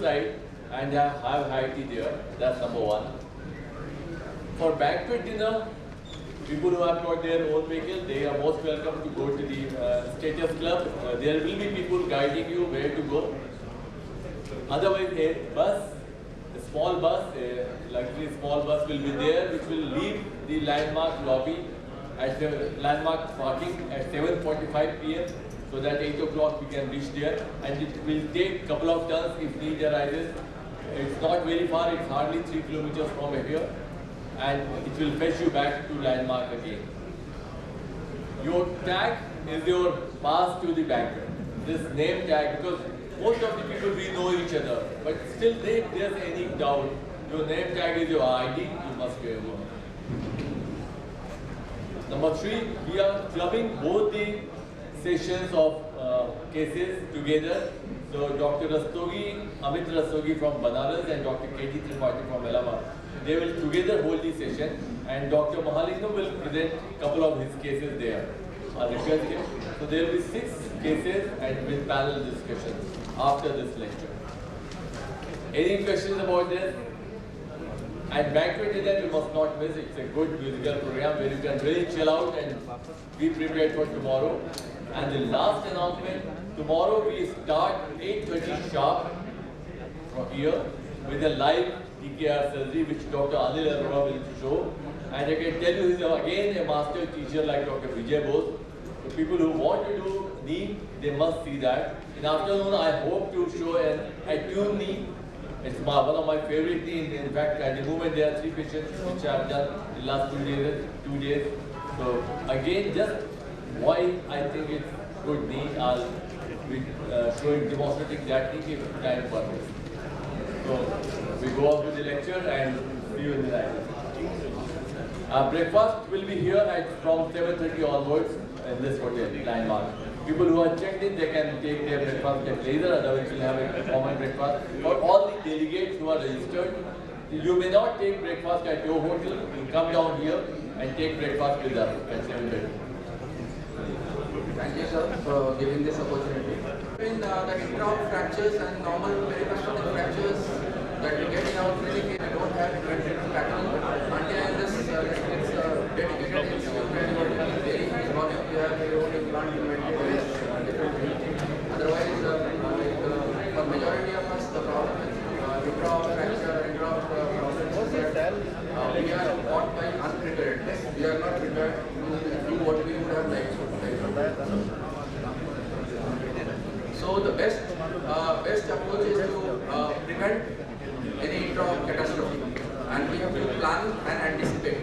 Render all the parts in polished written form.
side and have high tea there. That's number one. For banquet dinner, people who have got their own vehicle, they are most welcome to go to the status club. There will be people guiding you where to go. Otherwise, a bus, a small bus, a luxury small bus will be there, which will leave the landmark lobby at the landmark parking at 7:45 p.m. so that 8 o'clock we can reach there, and it will take a couple of turns if need arises. It's not very far, it's hardly 3 kilometers from here, and it will fetch you back to landmark again. Your tag is your pass to the banquet. This name tag, because most of the people we know each other, but still if there's any doubt, your name tag is your ID, you must wear one. Number 3, we are clubbing both the sessions of cases together. So Dr. Rastogi, Amit Rastogi from Banaras and Dr. K.T. Tripathi from Allahabad, they will together hold the session, and Dr. Mahalingam will present a couple of his cases there. I request him. So there will be 6 cases and with panel discussions after this lecture. Any questions about this? And banquet dinner you must not miss. It's a good musical program where you can really chill out and be prepared for tomorrow. And the last announcement, tomorrow we start 8:30 sharp from here with a live TKR surgery which Dr. Anil Arora will show. And I can tell you he's again a master teacher like Dr. Vijay Bose. So people who want to do knee, they must see that. In afternoon I hope to show an attune knee. It's one of my favorite things. In fact, at the moment there are 3 patients which I have done in the last 2 days. So again, just why I think it's good knee, I'll be showing, demonstrating that knee if time permits. So we go on to the lecture and see you in the night. Breakfast will be here from 7:30 onwards in this hotel, Landmark. People who are checked in, they can take their breakfast at later, otherwise we'll have a common breakfast. For all the delegates who are registered, you may not take breakfast at your hotel, you come down here and take breakfast with us at 7:30. Thank you, sir, for giving this opportunity. In the intra fractures and normal periprosthetic fractures that we get in our clinic, we don't have invented pattern until this it's dedicated institute and you have very huge volume, you have your own implant invented differently. Otherwise, for majority of us, the problem is intra fracture, intra problems is that we are caught by unpreparedness. We are not prepared to do what we would have liked to. So the best approach is to prevent any intra catastrophe, and we have to plan and anticipate.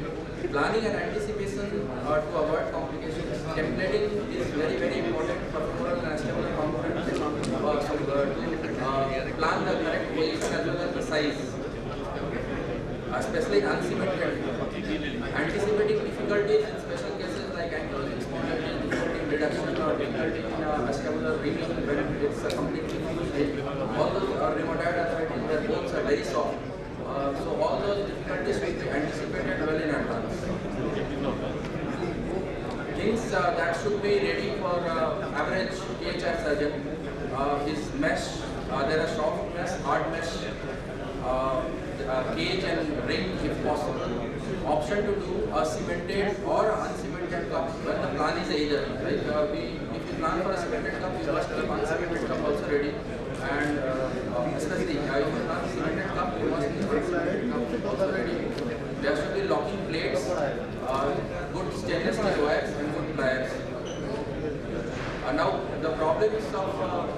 Planning and anticipation to avoid complications. Templating is very important for femoral and acetabular components to plan the correct position as well as the size, especially in unsymmetric. Anticipating difficulties in special cases like ankylosing spondylitis, reduction or difficulty in acetabular reading when it's a completely fused. All those rheumatoid arthritis, their bones are very soft. So all those difficulties will be anticipated well in advance. Things that should be ready for average THR surgeon is mesh. There are soft mesh, hard mesh, cage and ring if possible. Option to do a cemented or uncemented cup when the plan is either. Right? If you plan for a cemented cup, you must keep uncemented cup also ready. And especially if you plan cemented cup, you must keep uncemented cup also ready. There should be locking plates, good stainless steel wires and good pliers. Now the problems of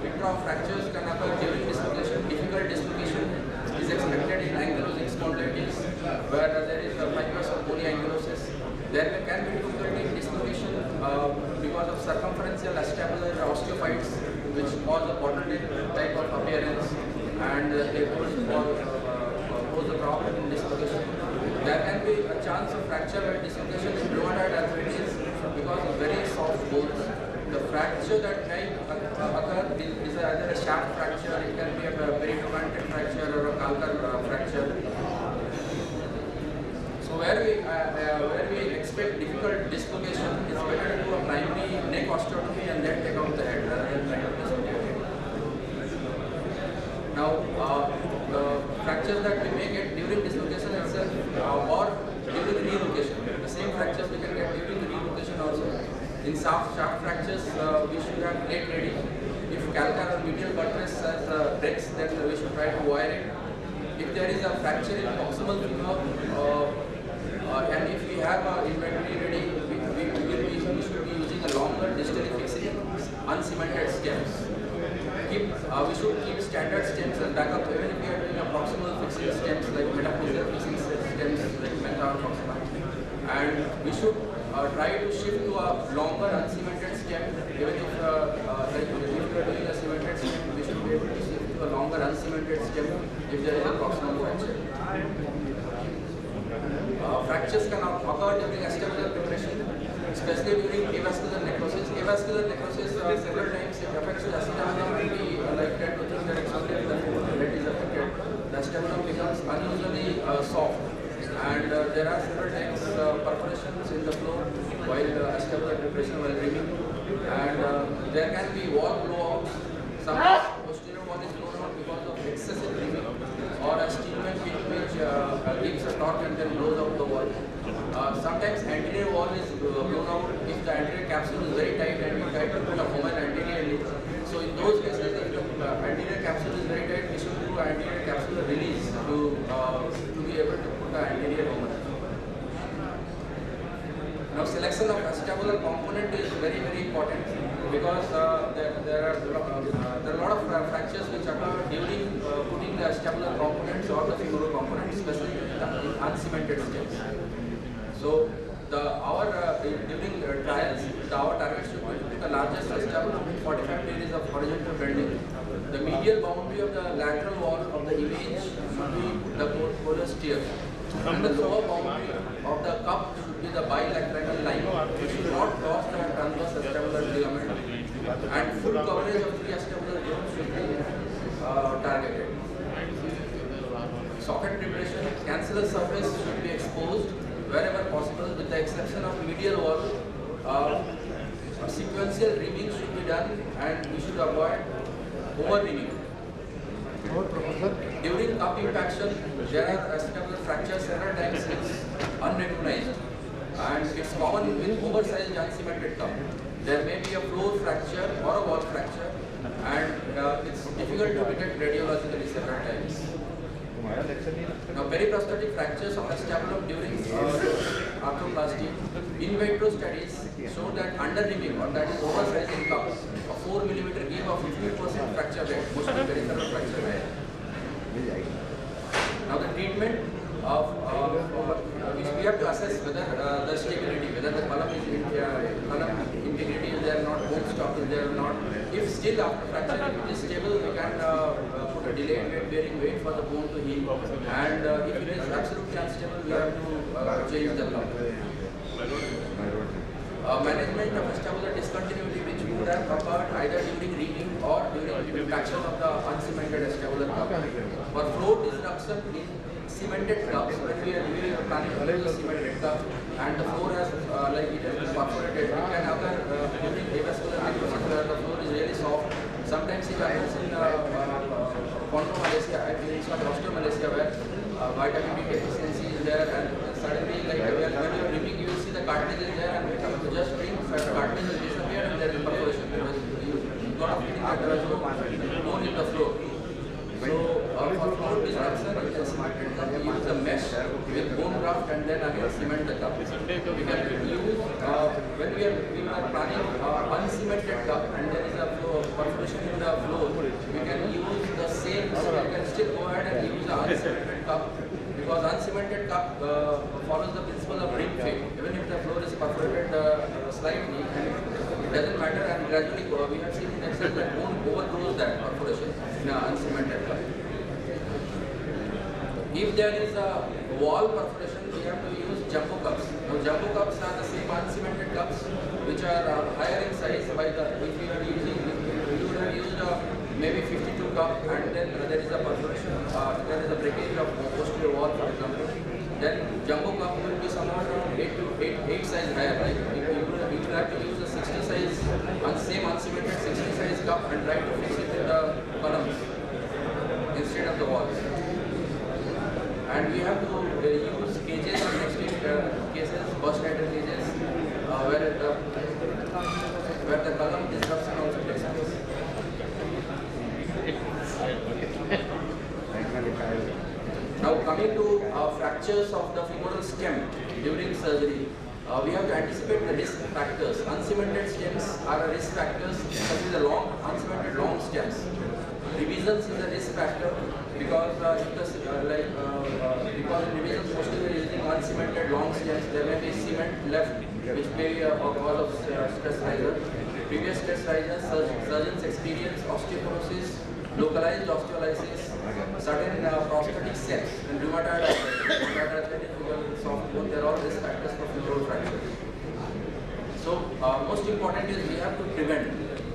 intra fractures can occur during dislocation. Difficult dislocation is expected in ankylosing spondylitis, where there is a fibrous or polyankylosis. There can be difficulty in dislocation because of circumferential acetabular osteophytes, which cause a bottleneck type of appearance, and they pose a problem in dislocation. There can be a chance of fracture and dislocation in rheumatoid arthritis because of very soft bones. The fracture that may occur is either a shaft fracture, it can be a peritrochanted fracture or a calcar fracture. So where we expect difficult dislocation, it's better to do a primary neck osteotomy and then take out the head rather than try to dislocate. Now fractures that we may get during dislocation itself or during relocation. The same fractures we can get during relocation also. In shaft fractures, we should have plate ready. If calcar or medial buttress has breaks, then we should try to wire it. If there is a fracture in proximal femur, and if we have inventory ready, we should be using a longer distally fixing uncemented stems. We should keep standard stems and backup even if we are doing a proximal fixing stems like metaphysical fixing stems like meta or proximal. And we should try to shift to a longer uncemented stem. Even if like if we are doing a cemented stem, we should be able to shift to a longer uncemented stem if there is a proximal fracture. Fractures can occur during acetabular preparation, especially during avascular necrosis. Avascular necrosis several times it affects the acetabulum. We like that to think that it's only the leg is affected. The acetabulum becomes unusually soft, and there are several times perforations in the floor while acetabular preparation while reaming, and there can be wall blowouts. Sometimes posterior wall is blown out because of excessive reaming, or a steelman which gives a torque and then blows out the wall. Sometimes anterior wall is blown out if the anterior capsule is very tight and we try to put a Homer anteriorly. So in those cases, if the anterior capsule is very tight, we should do anterior capsular release to be able to put the anterior Homer. Now selection of acetabular component is very important because there are a lot of fractures which occur during putting the acetabular components or the femoral components, especially in uncemented stems. So during trials, our target should be to put the largest acetabular with 45 degrees of horizontal bending. The medial boundary of the lateral wall of the image should be the porous tear. And the lower boundary of the cup should be the bilateral line. It should not cross the transverse acetabular ligament. And full coverage of the acetabular joint should be targeted. Socket preparation, cancellous surface should be exposed wherever possible, with the exception of medial wall. Sequential reaming should be done, and we should avoid over reaming. During cup impaction, there are acetabular fractures several times it's unrecognized, and it's common with oversized uncemented cup. There may be a floor fracture or a wall fracture, and it's difficult to detect radiologically several times. Now, periprosthetic fractures of acetabulum during arthroplasty, in vitro studies show that under reaming, or that is oversized in cup, a 4 mm gave a 50% fracture rate, mostly peripheral fracture rate. Now, the treatment of we have to assess whether the stability, whether the column integrity is there or not, bone stock is there or not. If still after fracture it is stable, we can put a delayed weight bearing weight for the bone to heal. And if it is absolutely unstable, we have to change the cup. Management of acetabular discontinuity, which would have occurred either during reaming or during impaction of the uncemented acetabular cup. For flow disruption in cemented cups, when we are planning to use a cemented cup and the floor has like it has been perforated, it can occur during avascular necrosis where the floor is really soft. Sometimes it happens in Cawnpore, Malaysia, I think it's called Malaysia, where vitamin D deficiency is there, and suddenly like when you are reaming, you will see the cartilage is there, and you just drink, the cartilage will disappear and there is perforation. You got a feeling that there is no bone in the floor. So for floor disruption, we can use a mesh with bone graft and then again cement the cup. We can use when we are planning uncemented cup and there is a perforation in the floor, we can use the same. So we can still go ahead and use the uncemented cup, because uncemented cup follows the principle of ring fade. Even if the floor is perforated slightly, it doesn't matter, and gradually we have seen in Excel that bone overgrows that perforation in an uncemented cup. If there is a wall perforation, we have to use jumbo cups. Now, jumbo cups are the same uncemented cups which are higher in size. If you are using, you would have used maybe 52 cup, and then there is a perforation, there is a breakage of posterior wall, for example. Then jumbo cup will be somewhat around 8 size higher. Like you will have to use a 60 size, same uncemented 60 size cup and try to fix it with the columns instead of the wall. And we have to use cages in extreme cases, burst rider cages, where the column disruption also takes place. Now coming to fractures of the femoral stem during surgery, we have to anticipate the risk factors. Uncemented stems are a risk factors, especially the uncemented long stems. Revisions is a risk factor because because in revisions mostly we are using uncemented long stems. There may be cement left, which may be a cause of stress riser. Previous stress risers, surgeons experience osteoporosis, localized osteolysis, certain prosthetic sets, and rheumatoid arthritis, soft bone. They are all risk factors for femoral fracture. So most important is we have to prevent.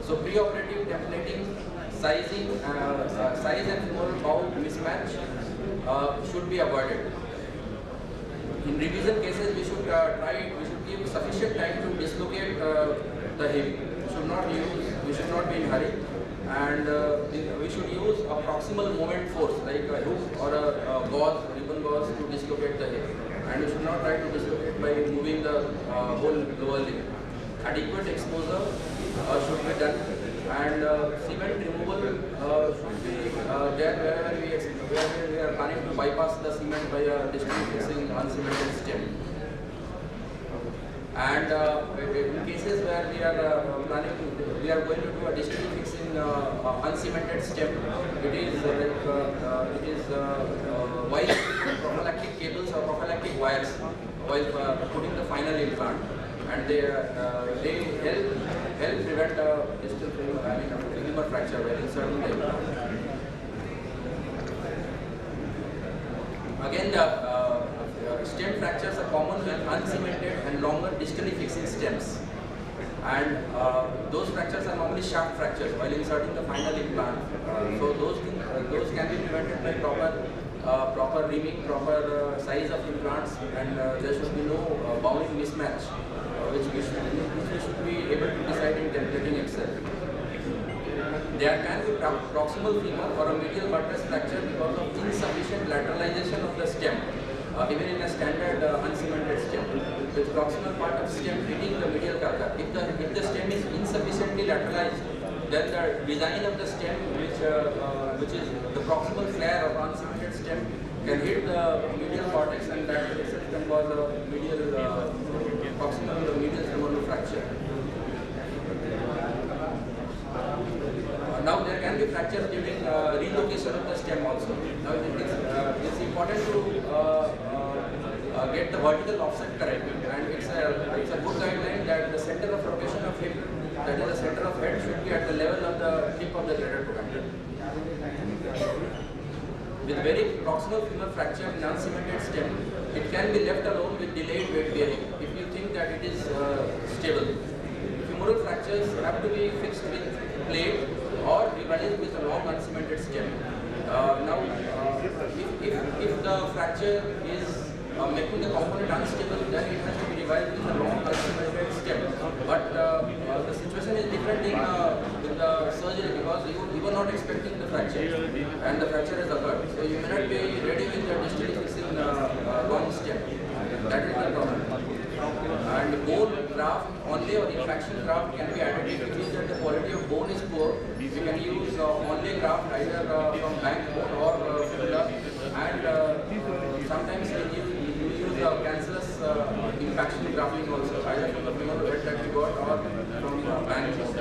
So preoperative templating, size and femoral bow mismatch should be avoided. In revision cases, we should give sufficient time to dislocate the hip. We should not be in hurry, and we should use a proximal moment force like a hook or a ribbon gauze to dislocate the hip. And we should not try to dislocate by moving the whole lower limb. Adequate exposure should be done, and cement removal should be there where we are planning to bypass the cement by a distance fixing uncemented stem. And in cases where we are going to do a distance fixing uncemented stem, it is while prophylactic cables or prophylactic wires while putting the final implant, and they help prevent distal femur fracture while inserting the implant. Again, stem fractures are common with uncemented and longer distally fixing stems, and those fractures are normally shaft fractures while inserting the final implant. So those can be prevented by proper reaming, proper size of implants, and there should be no bowing mismatch, which we should be able to decide in templating itself. There can be proximal femur or a medial buttress fracture because of insufficient lateralization of the stem, even in a standard uncemented stem, with proximal part of stem hitting the medial carca. If the stem is insufficiently lateralized, then the design of the stem, which is the proximal flare of uncemented stem, can hit the medial cortex, and that itself can cause a proximal medial femoral fracture. Now there can be fractures during relocation of the stem also. Now it's important to get the vertical offset correct, and it's a good guideline that the center of rotation of hip, that is the center of head, should be at the level of the tip of the threaded protractor. With very proximal femur fracture in uncemented stem, it can be left alone with delayed weight bearing if you think that it is stable. Femoral fractures have to be fixed with plate or remanaged with a long uncemented stem. Now, if the fracture is making the component unstable, then it has to be revised with a long uncemented stem. But the situation is different with the surgery, because you were not expecting the fracture, and the fracture has occurred. So you may not be ready with the distally fixing long stem. That is the problem. And bone graft only or infection graft can be added. If it means that the quality of bone is poor, we can use only graft either from backbone or fibula, and sometimes we use cancellous impaction grafting also, either from the femoral head that we got or from backbone.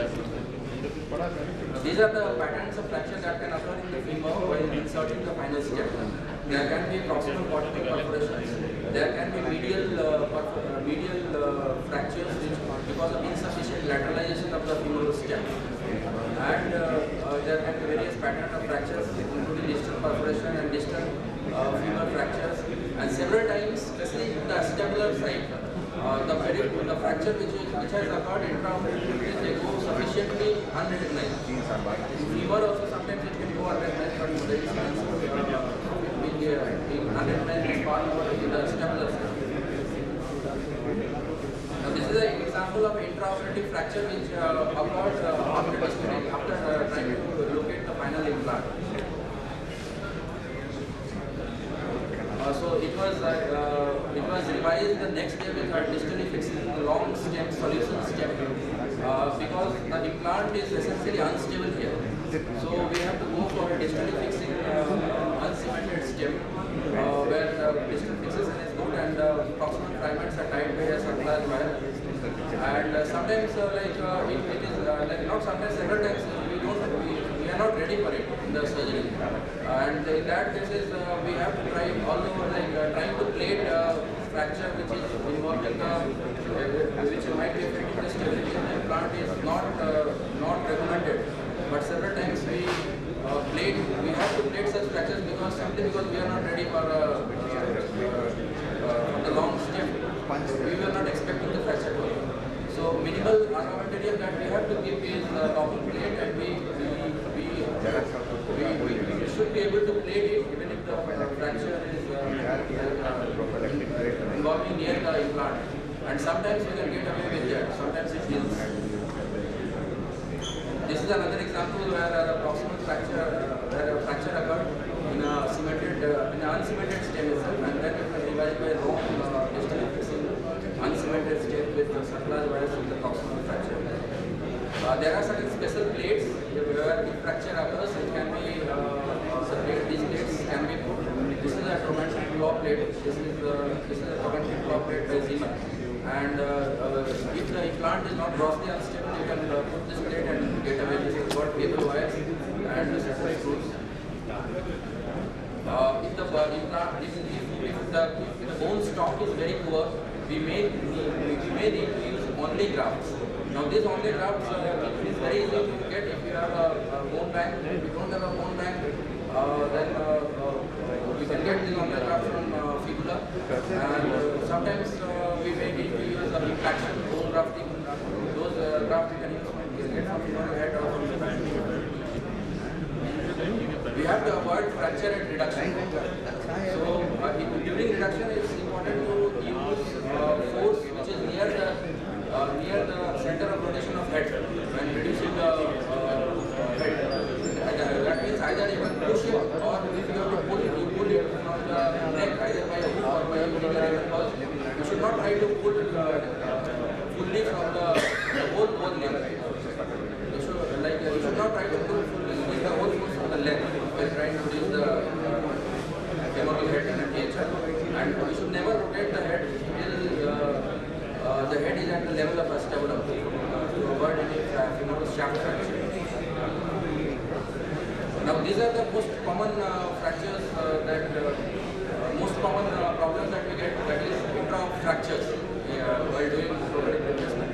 These are the patterns of fracture that can occur in the femur while inserting the final step. There can be proximal cortical perforations. There can be medial fractures because of insufficient lateralization of the femoral stem. And there can be various patterns of fractures, including distal perforation and distal femur fractures. And several times, especially in the acetabular side, the fracture which has occurred intraoperatively, they go sufficiently unrecognized. Femur also sometimes it can go unrecognized, but there is being unrecognized is far more in the acetabular side. Now this is an example of intraoperative fracture which occurs after trying to locate the final implant. it was revised the next day with distally fixing the long stem solution stem because the implant is essentially unstable here. So we have to go for a distally fixing uncemented stem where the distal fixation is good and proximal fragments are tied by a surplus wire. And sometimes it is like not sometimes several times we are not ready for it in the surgery. And in that cases we have to try although trying to plate fracture which is involving which might be affecting the stability of the implant is not recommended. But several times we have to plate such fractures simply because we are not ready for the long stem. We were not expecting the fracture to occur. So minimal armamentarium that we have to give is open plate, and we should be able to plate it even if the fracture is involving near the implant. And sometimes we can get away with that. Sometimes it heals. This is another example where a proximal fracture, occurred in a uncemented stem itself, and then it was divided by long distally fixing uncemented stem with surplus wires in the proximal fracture. There are certain special plates where if fracture occurs, it can be these plates can be put. This is a traumatic claw plate. This is a traumatic claw plate by Zimmer. And if the implant is not grossly unstable, you can put this plate and get away. This is what cable wires and separate screws. If the bone stock is very poor, we may need to use only grafts. Now this only grafts is very easy to get if you have a bone bank. If you don't have a bone bank, then you can get this only graft from fibula. And sometimes we may need to use a retraction, bone grafting. Those grafts you can get from your head or from the back. We have to avoid fracture at reduction. So during reduction, it is important to use force which is near the center of rotation of head when reducing the head. That means either you can push it, or if you have to pull it, you pull it from the neck either by a hook or by using a because you should not try to pull fully from the whole neck. You should not try to pull fully the whole force from the leg while trying to reduce the femoral head and THR. And we should never rotate the head till the head is at the level of a sternum to avoid any femoral shaft fracture. Now these are the most common fractures most common problems that we get, that is intra-fractures while doing robotic replacement.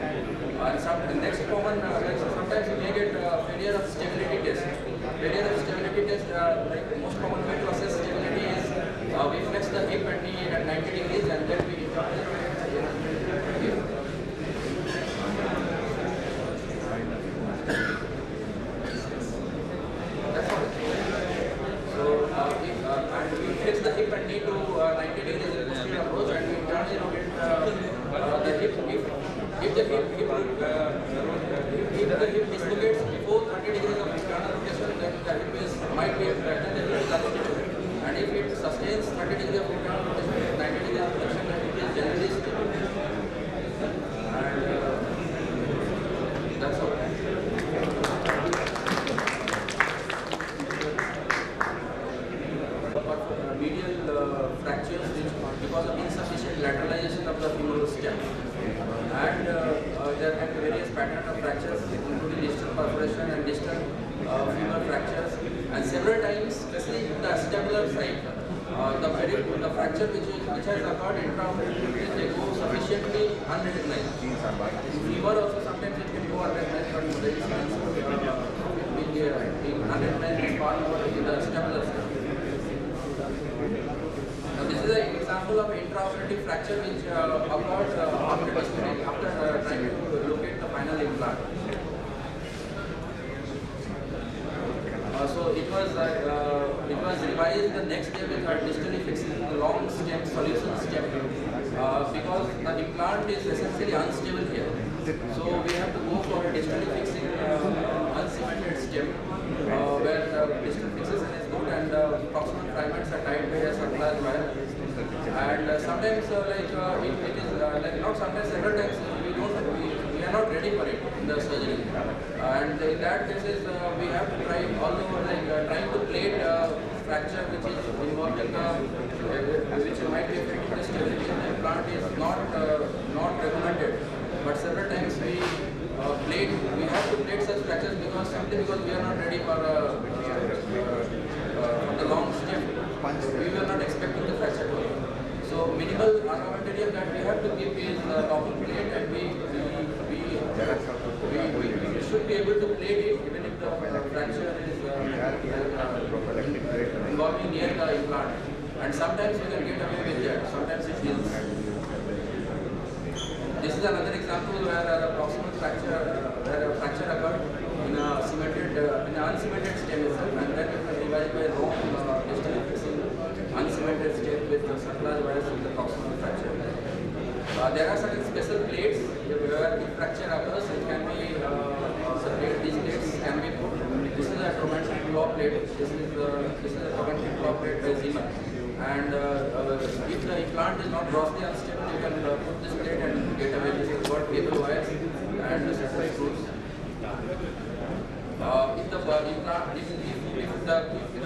The next common, sometimes you may get failure of stability test. Failure of stability test, like the most common way to assess stability is we flex the hip and knee at 90 degrees and then we fix the hip and knee to 90 degrees in posterior approach, and we internally rotate the hip. If the hip dislocates before 30 degrees of internal rotation, then the hip might be affected, the hip is unstable. And if it sustains 30 degrees of internal rotation with 90 degrees of flexion, then it is generally stable. And that's all. Medial fractures because of insufficient lateralization of the femoral stem. And there can be various patterns of fractures, including distal perforation and distal femur fractures. And several times, especially in the acetabular side, the fracture which has occurred intraoperatively, they go sufficiently unrecognized. Femur also sometimes it can go unrecognized, but there is being unrecognized is far more in the acetabular side. Now this is an example of intraoperative fracture which occurred after trying to locate the final implant. So it was revised the next day with distally fixing the long stem solution stem because the implant is essentially unstable here. So we have to go for a distally fixing uncemented stem where the distal fixation is good and proximal fragments are tied by a surplus wire. And sometimes it is not sometimes, several times we are not ready for it in the surgery. And in that cases we have to try, although trying to plate fracture which is involving which might be affecting the stability of the implant is not recommended. But several times we have to plate such fractures simply because we are not ready for the long step. We were not expecting the fracture to occur. So minimal armamentarium that we have to give is copper plate, and we should be able to plate it even if the fracture is involving near the implant. And sometimes we can get away with that. Sometimes it heals. This is another example where a proximal fracture, where a fracture occurred in a uncemented stem itself, and then it was divided by long distance fixing uncemented stem with circular wires in the proximal fracture. There are certain special plates where if fracture occurs, it can be separate. These plates can be put. This is a traumatic claw plate. This is a traumatic claw plate by Zimmer. And if the implant is not grossly unstable, you can put this plate and get away. This is got cable wires and certain screws. If the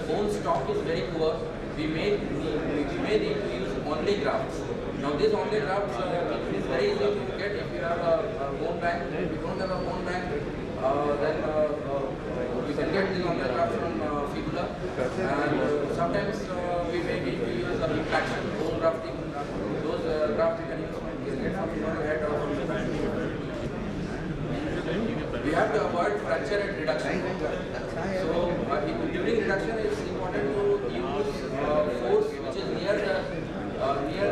bone stock is very poor, we may need to use only grafts. Now these only grafts it is very easy to get if you have a bone bank. If you don't have a bone bank, then we can get these only grafts from fibula. And sometimes we may need to use a retraction, bone grafting. Those grafts you can get from your head or from the back. We have to avoid fracture at reduction. So during reduction, it is important to use force which is near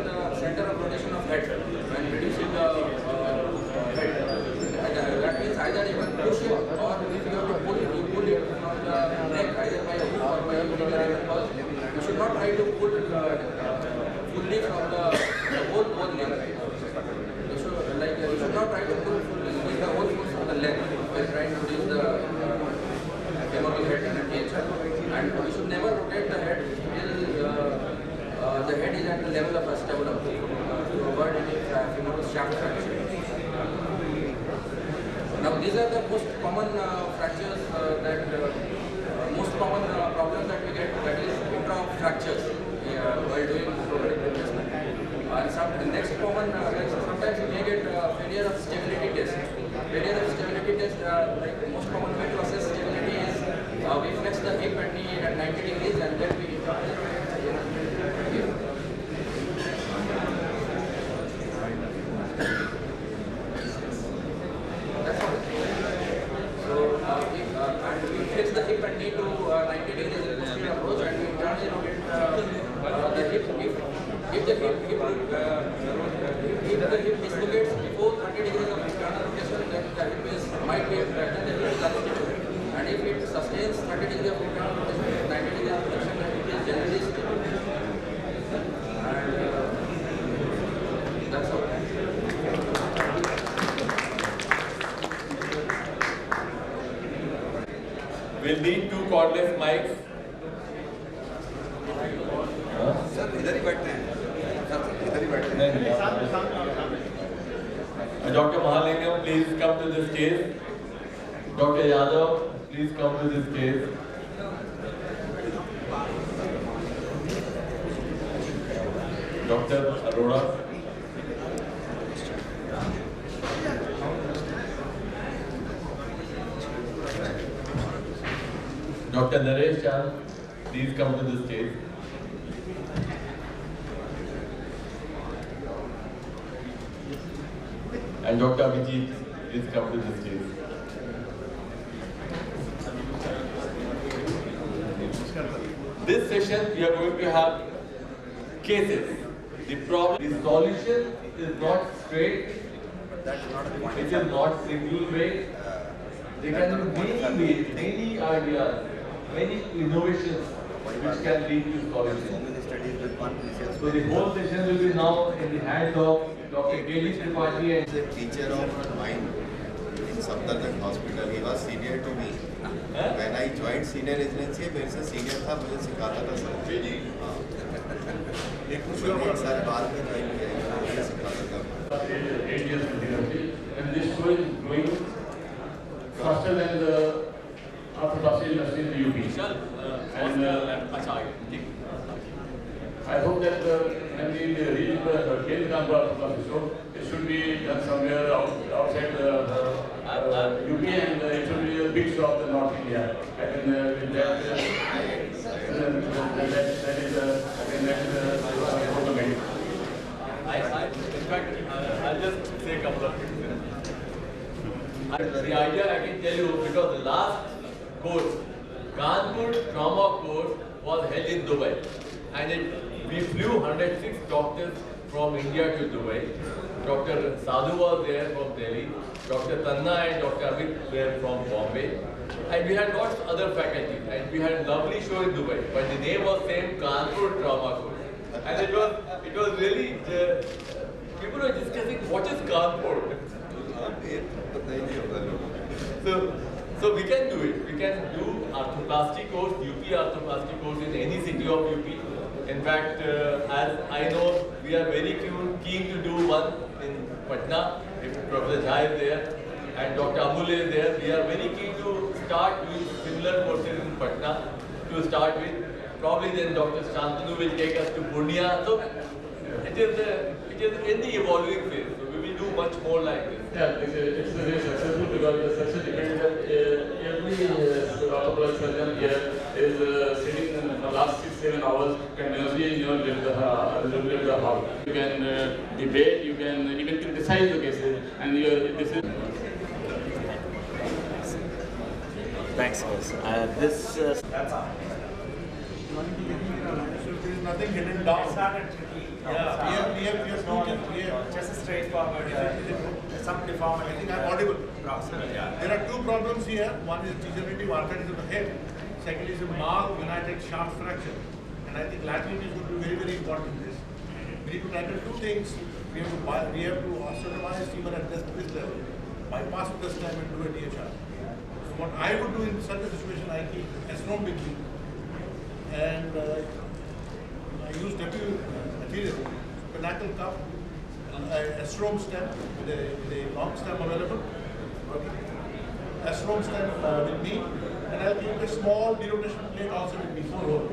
the center of rotation of head when reducing the head. That means either you can push it, or if you have to pull it, you pull it from the neck either by a hook or by a finger. You should not try to pull fully from the whole leg. You should not try to pull fully the whole force from the leg while trying to reduce the femoral head in a THR. And we should never rotate the head till the head is at the level of a sternum to avoid any femoral shaft fracture. Now these are the most common fractures most common problems that we get, that is intra-fractures while doing robotic replacement. And the next common, sometimes you may get failure of stability test. Failure of stability test, like the most common way to assess stability is we flex the hip and knee at 90 degrees and then we flex the hip and knee to 90 degrees in posterior approach, and we internally rotate the hip. If the hip dislocates before 30 degrees of internal rotation, then the hip might be unstable. And if it sustains 30 degrees of internal rotation, 90 degrees of flexion, then it is generally stable. And that's all. We'll need 2 cordless mics. Sir इधर ही बैठते हैं sir इधर ही बैठते हैं Dr. Mahalingam, please come to the stage. Dr. Yadav, please come to the stage. Dr. Arora. Dr. Naresh Chan, please come to the stage. And Dr. Abhijit, please come to the stage. This session we are going to have cases. The solution is not straight. It is not single way. There can be many ways, many ideas, many innovations which can lead to solutions. So the whole session will be now in the hands of Dr. K.D. Tripathi. He is a teacher of mine in Safdarjung Hospital. He was senior to me. When I joined senior residency, मेरे से senior था, मुझे सिखाता था सब. एक साल बाद में ज्वाइन किया है सिखाने का। 8 years continuously, and this show is growing faster than the arthroplasty industry in the UP. And I hope that when we reach the Cawnpore arthroplasty show, it should be done somewhere outside the UP, and it should be a big show of the North India. I think with that is in fact, I'll just say a couple of things. The idea I can tell you, because the last course, Cawnpore trauma course, was held in Dubai, and we flew 106 doctors from India to Dubai. Dr. Sadhu was there from Delhi, Dr. Tanna and Dr. Amit were from Bombay, and we had lots of other faculty, and we had a lovely show in Dubai. But the name was same, Cawnpore trauma course, and it was really people were discussing what is Cawnpore. So we can do it. We can do arthroplasty course, UP arthroplasty course in any city of UP. In fact, as I know, we are very keen to do one in Patna, if Professor Jha is there and Dr. Amul is there. We are very keen to start with similar courses in Patna to start with. Probably then Dr. Shantanu will take us to Purnia. So it is in the evolving phase. So we will do much more like this. yeah, it's very successful because the success depends that every orthoplastic surgeon here is sitting in the last 6-7 hours continuously in your the hall. You can debate, you can even criticize the cases, and this is. Thanks, guys. This. So there is nothing hidden down. Yeah, we have just straightforward. Some deformity. I think I'm audible. There are two problems here. One is degenerative arthritis of the head. Second is a mal-united shaft fracture. And I think laterality is going to be very, very important in this. We need to tackle two things. We have to osteotomize femur at this level, bypass the stem and do a DHR. So what I would do in such a situation, I keep S-norm with me. And I use W material, pinnacle cup, a strong stem with a long stem available. Okay. A strong stem with me, and I'll keep a small derotation plate also with me, 4 hole.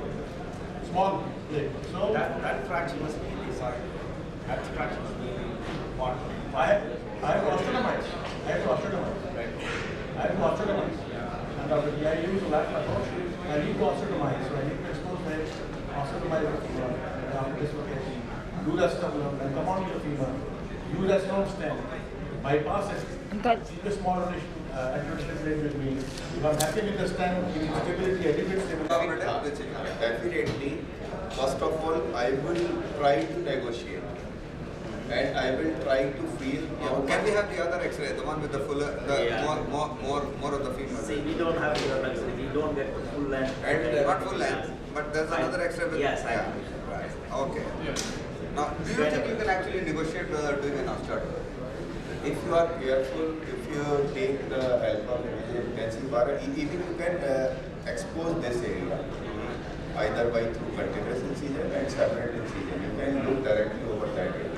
Small plate. So That fraction must be decided. That fraction must be what? I have osteotomized. I have to osteotomize. And I use lateral approach. I need to osteotomize. So I need to expose my osteotomize dislocation. Do the sternum and come on to the femur. Use a strong stem. Bypass it. Keep a small rotation. With me. If I'm happy with the stem, giving stability, adequate stability. Definitely, first of all, I will try to negotiate. And I will try to feel. Can we have the other X-ray, the one with the fuller, more of the femur? See, we don't have your X-ray. We don't get the full length. And not full length, but there's another X-ray with. Yes, I yeah. have. Right. Okay. Now, do you think you can actually negotiate doing an osteotomy? If you are careful, if you take the help of intensive bar, even you can expose this area, either by through continuous incision and separate incision. You can look directly over that area.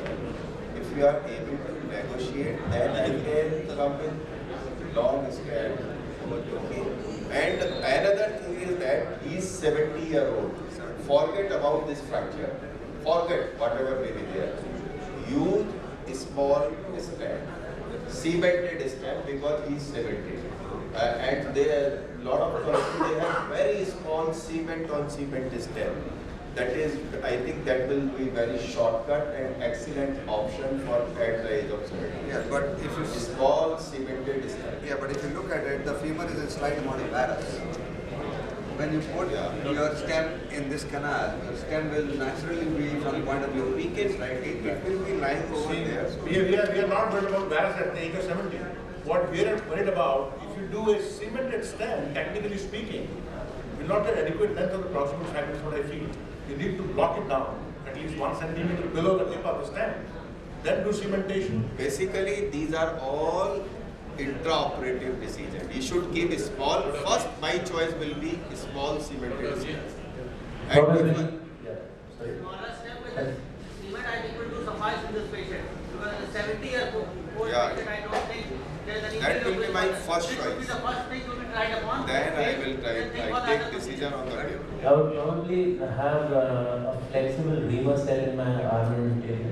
If you are able to negotiate, then I can come with long stem. Okay. And another thing is that he is 70-year-old. Forget about this fracture. Forget whatever may be there. Use small stem, cemented stem, because he is 70. And there a lot of countries, they have very small cement on cement stem. That is, I think that will be very shortcut and excellent option for at the age of 70. Yeah, but if you small cemented stem. Yeah, but if you look at it, the femur is a slight amount of varus. When you put your stem in this canal, your stem will naturally be from the point of view of leakage, right? It will be lying over there. So we are not worried about varus at the age of 70. What we are worried about, if you do a cemented stem, technically speaking, will not get adequate length of the proximal fragment, is what I feel. You need to block it down, at least 1 centimeter below the tip of the stem. Then do cementation. Basically, these are all intraoperative decisions. You should keep small. First, my choice will be small cemented stem. Yeah. That will be my first choice. Then I will try. I take decision on the day. I would probably have a flexible reamer set in my armament table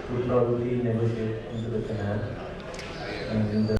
to probably negotiate into the canal. And